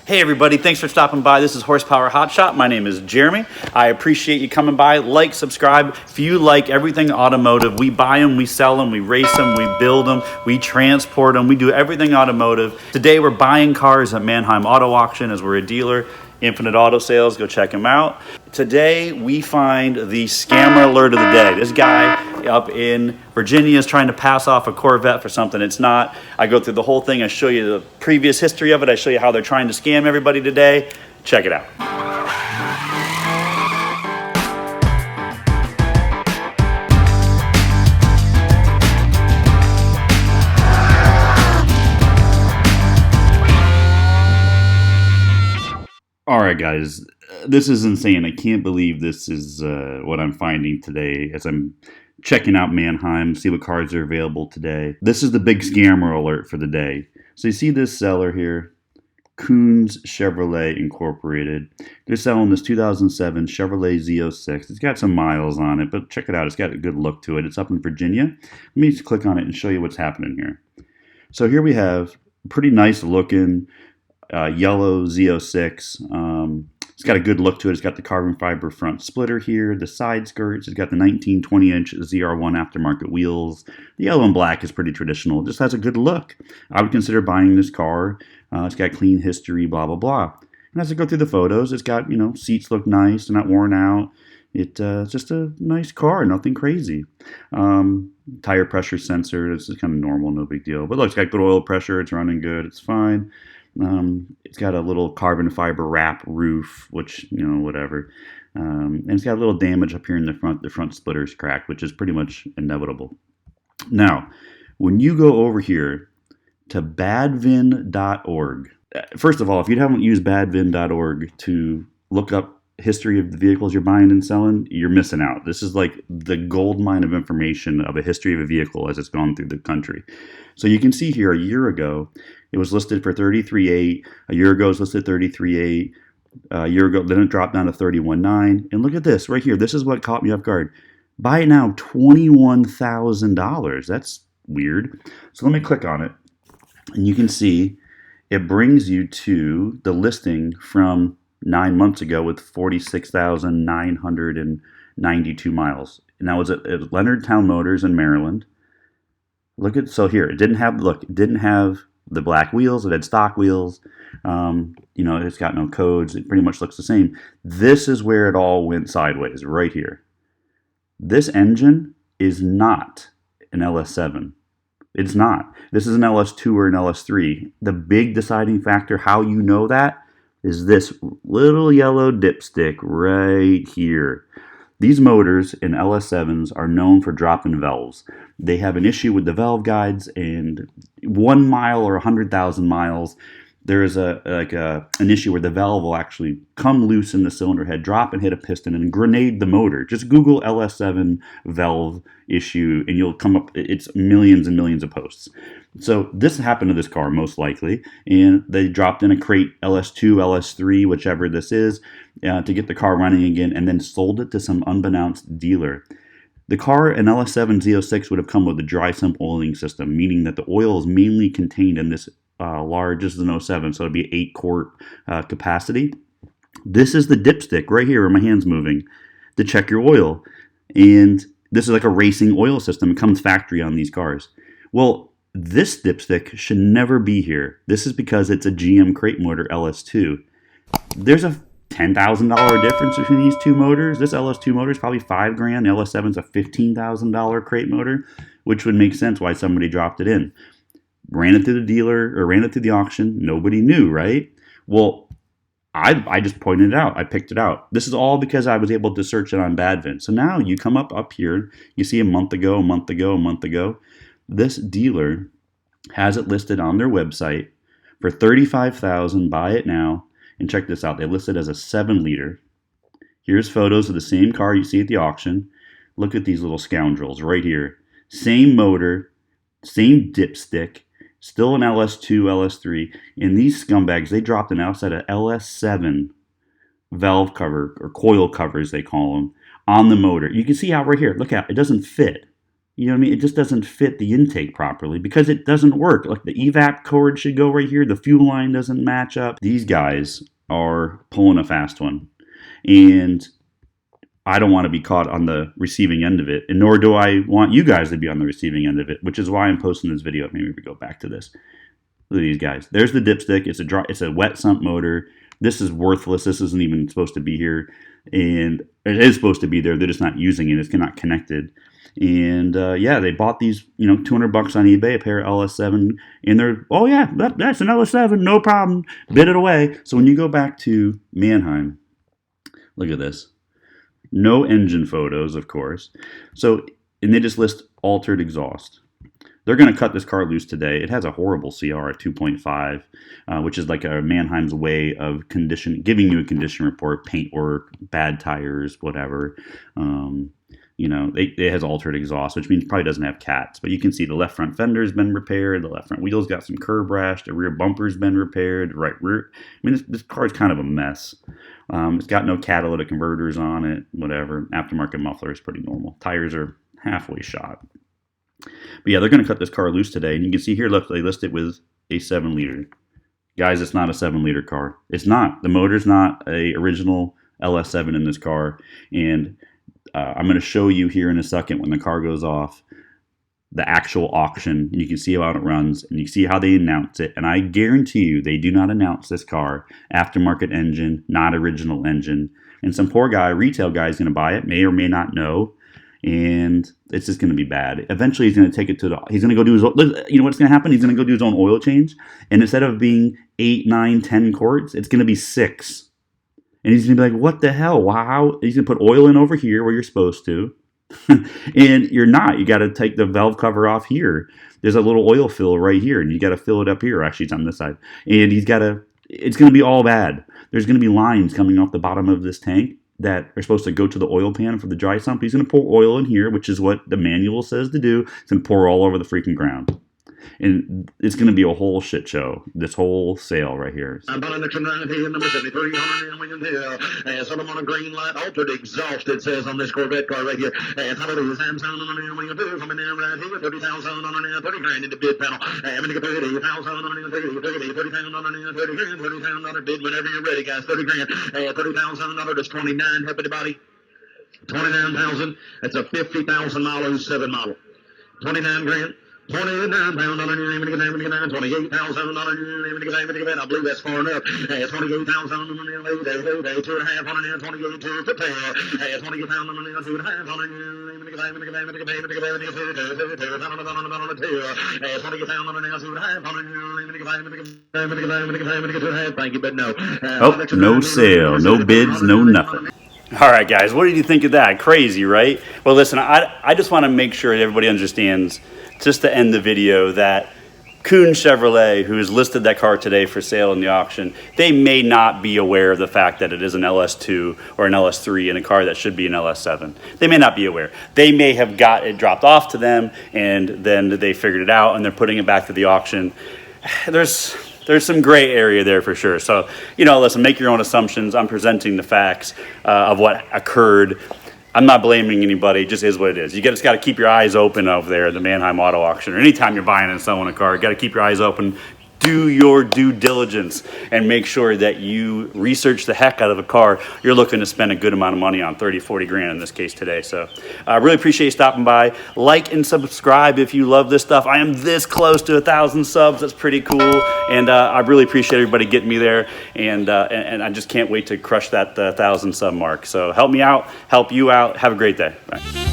Hey everybody, thanks for stopping by. This is Horsepower Hot Shot. My name is Jeremy. I appreciate you coming by. Like, subscribe. If you like everything automotive, we buy them, we sell them, we race them, we build them, we transport them, we do everything automotive. Today we're buying cars at Mannheim Auto Auction as we're a dealer. Infinite Auto Sales, go check them out. Today we find the scammer alert of the day. This guy up in Virginia is trying to pass off a Corvette for something it's not. I go through the whole thing, I show you the previous history of it, I show you how they're trying to scam everybody today. Check it out. All right, guys, this is insane. I can't believe this is what I'm finding today as I'm checking out Mannheim, see what cars are available today. This is the big scammer alert for the day. So you see this seller here, Coons Chevrolet Incorporated. They're selling this 2007 Chevrolet ZO6. It's got some miles on it, but check it out. It's got a good look to it. It's up in Virginia. Let me just click on it and show you what's happening here. So here we have a pretty nice looking yellow Z06. It's got a good look to it. It's got the carbon fiber front splitter here, the side skirts. It's got the 19 20-inch ZR1 aftermarket wheels. The yellow and black is pretty traditional. It just has a good look. I would consider buying this car. It's got clean history, blah, blah, blah. And as I go through the photos, it's got, seats look nice. They're not worn out. It's just a nice car, nothing crazy. Tire pressure sensor, this is kind of normal, no big deal. But look, it's got good oil pressure. It's running good. It's fine. It's got a little carbon fiber wrap roof, which, whatever. And it's got a little damage up here in the front. The front splitter's cracked, which is pretty much inevitable. Now, when you go over here to badvin.org, first of all, if you haven't used badvin.org to look up history of the vehicles you're buying and selling, you're missing out. This is like the gold mine of information of a history of a vehicle as it's gone through the country. So you can see here a year ago, it was listed for $33,800. A year ago, it was listed $33,800. A year ago, then it dropped down to $31,900. And look at this right here. This is what caught me off guard. Buy it now, $21,000. That's weird. So let me click on it. And you can see it brings you to the listing from 9 months ago with 46,992 miles. And that was at Leonardtown Motors in Maryland. So here, it didn't have the black wheels. It had stock wheels. It's got no codes. It pretty much looks the same. This is where it all went sideways, right here. This engine is not an LS7. It's not. This is an LS2 or an LS3. The big deciding factor, how you know that, is this little yellow dipstick right here. These motors in LS7s are known for dropping valves. They have an issue with the valve guides, and 1 mile or 100,000 miles, there is an issue where the valve will actually come loose in the cylinder head, drop and hit a piston, and grenade the motor. Just Google LS7 valve issue, and you'll come up. It's millions and millions of posts. So this happened to this car most likely, and they dropped in a crate LS2, LS3, whichever this is, to get the car running again, and then sold it to some unbeknownst dealer. The car, an LS7 Z06, would have come with a dry sump oiling system, meaning that the oil is mainly contained in this large. This is an 07, so it'd be 8-quart capacity. This is the dipstick right here where my hand's moving to check your oil. And this is like a racing oil system. It comes factory on these cars. Well, this dipstick should never be here. This is because it's a GM crate motor LS2. There's a $10,000 difference between these two motors. This LS2 motor is probably $5,000. The LS7's a $15,000 crate motor, which would make sense why somebody dropped it in. Ran it through the dealer or ran it through the auction. Nobody knew, right? Well, I just pointed it out. I picked it out. This is all because I was able to search it on Badvin. So now you come up here. You see a month ago. This dealer has it listed on their website for $35,000. Buy it now. And check this out. They list it as a 7-liter. Here's photos of the same car you see at the auction. Look at these little scoundrels right here. Same motor, same dipstick, still an LS2, LS3. And these scumbags, they dropped an outside of LS7 valve cover, or coil cover as they call them, on the motor. You can see how right here, look out, it doesn't fit. You know what I mean? It just doesn't fit the intake properly because it doesn't work. Like the evap cord should go right here. The fuel line doesn't match up. These guys are pulling a fast one. And I don't want to be caught on the receiving end of it. And nor do I want you guys to be on the receiving end of it, which is why I'm posting this video. Maybe we go back to this. Look at these guys. There's the dipstick. It's a wet sump motor. This is worthless. This isn't even supposed to be here. And it is supposed to be there. They're just not using it. It's not connected. And yeah, they bought these, you know, $200 on eBay, a pair of LS7, and they're, oh yeah, that's an LS7, no problem, bid it away. So when you go back to Mannheim, look at this. No engine photos, of course. So, and they just list altered exhaust. They're going to cut this car loose today. It has a horrible CR at 2.5, which is like a Mannheim's way of giving you a condition report, paint work, bad tires, whatever. You know, it has altered exhaust, which means it probably doesn't have cats. But you can see the left front fender's been repaired. The left front wheel's got some curb rash. The rear bumper's been repaired. The right rear. I mean, this car is kind of a mess. It's got no catalytic converters on it, whatever. Aftermarket muffler is pretty normal. Tires are halfway shot. But yeah, they're going to cut this car loose today. And you can see here, look, they list it with a 7-liter. Guys, it's not a 7-liter car. It's not. The motor's not a original LS7 in this car. And I'm going to show you here in a second when the car goes off the actual auction. You can see how it runs, and you can see how they announce it. And I guarantee you they do not announce this car aftermarket engine, not original engine. And some poor guy, retail guy, is going to buy it, may or may not know, and it's just going to be bad. Eventually, he's going to take it to he's going to go do his, you know what's going to happen? He's going to go do his own oil change, and instead of being 8, 9, 10 quarts, it's going to be 6. And he's going to be like, what the hell? Wow. He's going to put oil in over here where you're supposed to. And you're not. You got to take the valve cover off here. There's a little oil fill right here. And you got to fill it up here. Actually, it's on this side. And it's going to be all bad. There's going to be lines coming off the bottom of this tank that are supposed to go to the oil pan for the dry sump. He's going to pour oil in here, which is what the manual says to do. He's going to pour all over the freaking ground. And it's going to be a whole shit show, this whole sale right here. I'm on the number 7300 sort of on a green light, altered exhaust, it says on this Corvette car right here. And how do you Samsung on the coming down right here, 30,000 on the 30 grand in the bid panel. I'm going to get 30,000 on the 30,000 on the 30,000 bid whenever you're ready, guys. 30 grand, $30,000, that's 29. Help anybody? 29,000. That's a 50,000 mile 07 model. 29 grand. $29,000 on your name and $28,000 on your name and I believe that's far enough. $28,000 on the lady, 2.5 on the 28 to prepare. $28,000 on the 2.5 on your name and thank you, but no. Oh, no sale, no bids, no nothing. All right, guys, what did you think of that? Crazy, right? Well, listen, I just want to make sure everybody understands, just to end the video, that Kuhn Chevrolet, who has listed that car today for sale in the auction, they may not be aware of the fact that it is an LS2 or an LS3 in a car that should be an LS7. They may not be aware. They may have got it dropped off to them, and then they figured it out, and they're putting it back to the auction. There's some gray area there for sure. So, you know, listen, make your own assumptions. I'm presenting the facts of what occurred. I'm not blaming anybody. It just is what it is. You just got to keep your eyes open over there at the Mannheim Auto Auction, or anytime you're buying and selling a car, you got to keep your eyes open. Do your due diligence and make sure that you research the heck out of a car you're looking to spend a good amount of money on, 30, 40 grand in this case today. So I really appreciate you stopping by. Like and subscribe if you love this stuff. I am this close to 1,000 subs. That's pretty cool. And I really appreciate everybody getting me there. And I just can't wait to crush that 1,000 sub mark. So help me out, help you out. Have a great day. Bye.